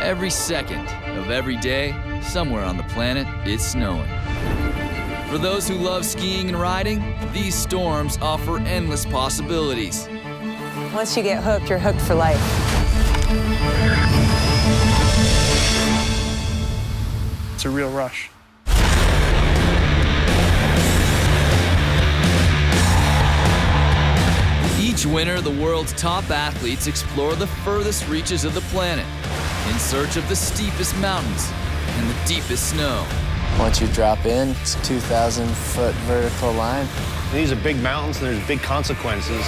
Every second of every day, somewhere on the planet, it's snowing. For those who love skiing and riding, these storms offer endless possibilities. Once you get hooked, you're hooked for life. It's a real rush. Each winter, the world's top athletes explore the furthest reaches of the planet in search of the steepest mountains and the deepest snow. Once you drop in, it's a 2,000-foot vertical line. These are big mountains and there's big consequences.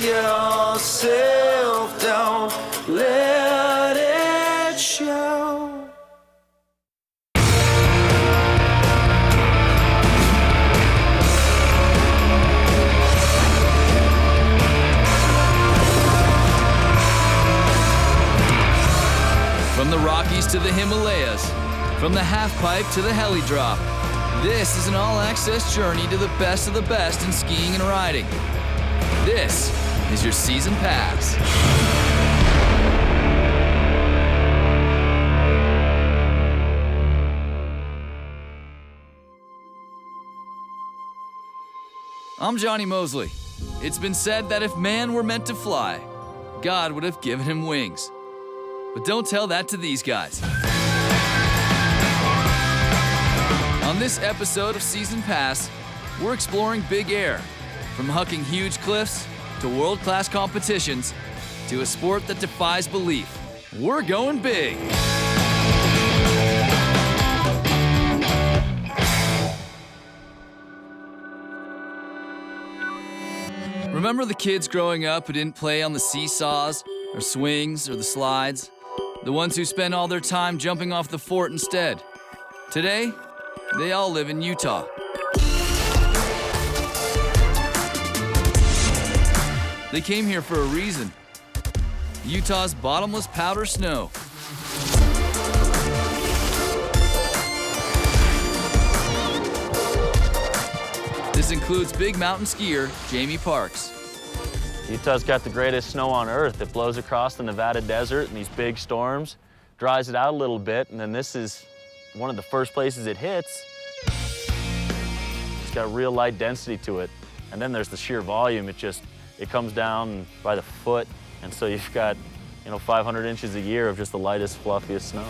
Yourself down, let it show. From the Rockies to the Himalayas, from the half-pipe to the heli drop, this is an all-access journey to the best of the best in skiing and riding. This is your season pass. I'm Jonny Moseley. It's been said that if man were meant to fly, God would have given him wings. But don't tell that to these guys. On this episode of Season Pass, we're exploring big air, from hucking huge cliffs to world-class competitions, to a sport that defies belief. We're going big. Remember the kids growing up who didn't play on the seesaws, or swings, or the slides? The ones who spent all their time jumping off the fort instead. Today, they all live in Utah. They came here for a reason. Utah's bottomless powder snow. This includes big mountain skier Jamey Parks. Utah's got the greatest snow on earth. It blows across the Nevada desert in these big storms, dries it out a little bit, and then this is one of the first places it hits. It's got real light density to it. And then there's the sheer volume. It comes down by the foot, and so you've got, 500 inches a year of just the lightest, fluffiest snow.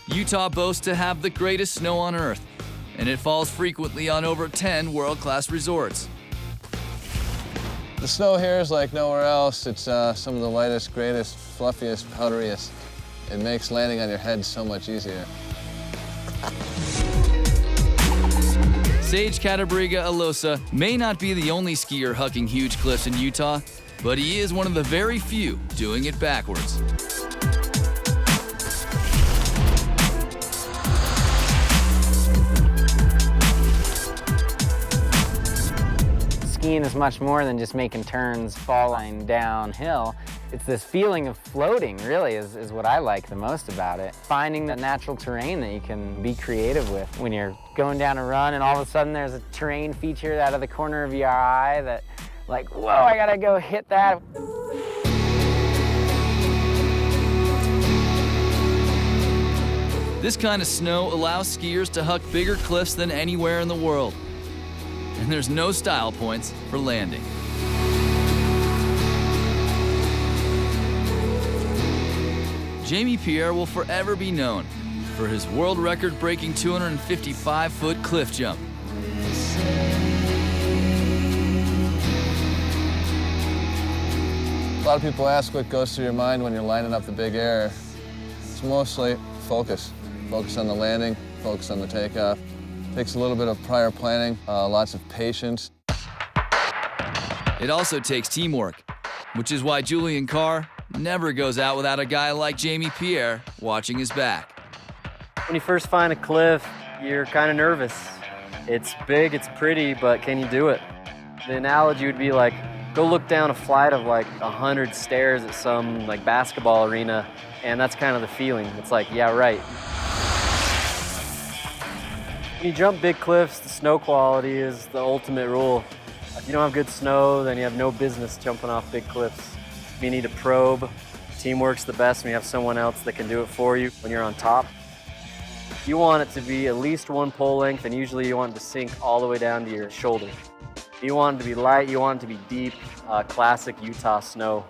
Utah boasts to have the greatest snow on Earth, and it falls frequently on over 10 world-class resorts. The snow here is like nowhere else. It's some of the lightest, greatest, fluffiest, powderiest. It makes landing on your head so much easier. Sage Cattabriga Alosa may not be the only skier hucking huge cliffs in Utah, but he is one of the very few doing it backwards. Skiing is much more than just making turns, falling downhill. It's this feeling of floating, really, is what I like the most about it. Finding the natural terrain that you can be creative with. When you're going down a run and all of a sudden there's a terrain feature out of the corner of your eye that, like, whoa, I gotta go hit that. This kind of snow allows skiers to huck bigger cliffs than anywhere in the world. And there's no style points for landing. Pierre will forever be known for his world record-breaking 255-foot cliff jump. A lot of people ask what goes through your mind when you're lining up the big air. It's mostly focus. Focus on the landing, focus on the takeoff. Takes a little bit of prior planning, lots of patience. It also takes teamwork, which is why Julian Carr never goes out without a guy like Jamey Pierre watching his back. When you first find a cliff, you're kind of nervous. It's big, it's pretty, but can you do it? The analogy would be like, go look down a flight of like 100 stairs at some like basketball arena, and that's kind of the feeling. It's like, yeah, right. When you jump big cliffs, the snow quality is the ultimate rule. If you don't have good snow, then you have no business jumping off big cliffs. You need a probe. Teamwork's the best when you have someone else that can do it for you when you're on top. You want it to be at least one pole length, and usually you want it to sink all the way down to your shoulder. You want it to be light, you want it to be deep, classic Utah snow.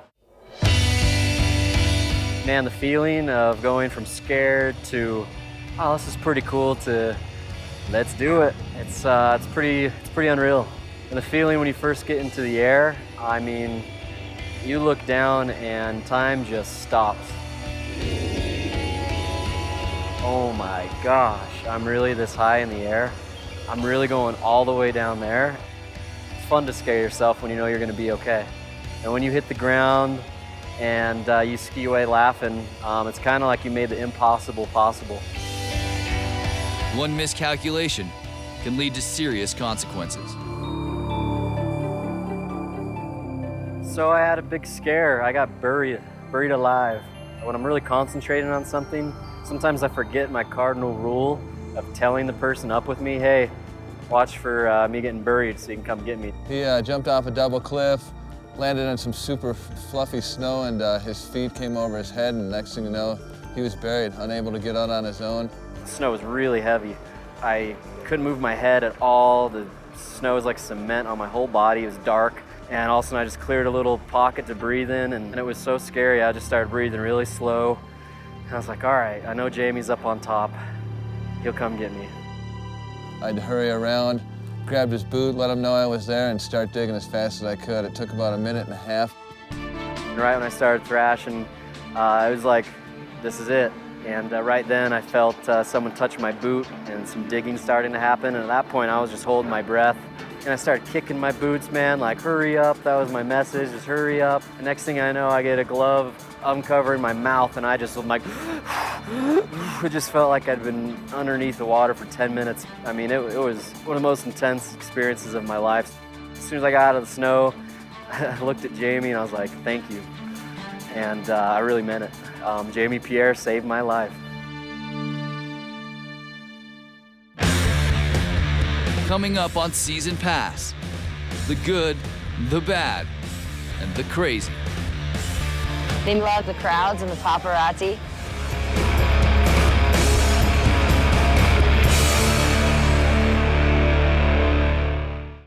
Man, the feeling of going from scared to, oh, this is pretty cool, to let's do it. It's pretty unreal. And the feeling when you first get into the air, I mean, you look down and time just stops. Oh my gosh, I'm really this high in the air. I'm really going all the way down there. It's fun to scare yourself when you know you're gonna be okay. And when you hit the ground and you ski away laughing, it's kind of like you made the impossible possible. One miscalculation can lead to serious consequences. So I had a big scare. I got buried alive. When I'm really concentrating on something, sometimes I forget my cardinal rule of telling the person up with me, hey, watch for me getting buried so you can come get me. He jumped off a double cliff, landed on some super fluffy snow, and his feet came over his head, and next thing you know, he was buried, unable to get out on his own. The snow was really heavy. I couldn't move my head at all. The snow was like cement on my whole body. It was dark. And all of a sudden I just cleared a little pocket to breathe in, and it was so scary. I just started breathing really slow. And I was like, all right, I know Jamey's up on top. He'll come get me. I'd hurry around, grabbed his boot, let him know I was there, and start digging as fast as I could. It took about a minute and a half. And right when I started thrashing, I was like, this is it. And right then I felt someone touch my boot and some digging starting to happen. And at that point I was just holding my breath. And I started kicking my boots, man, like hurry up. That was my message, just hurry up. The next thing I know, I get a glove uncovering my mouth, and I just was like, it just felt like I'd been underneath the water for 10 minutes. I mean, it was one of the most intense experiences of my life. As soon as I got out of the snow, I looked at Jamey and I was like, thank you. And I really meant it. Jamey Pierre saved my life. Coming up on Season Pass, the good, the bad, and the crazy. They love the crowds and the paparazzi.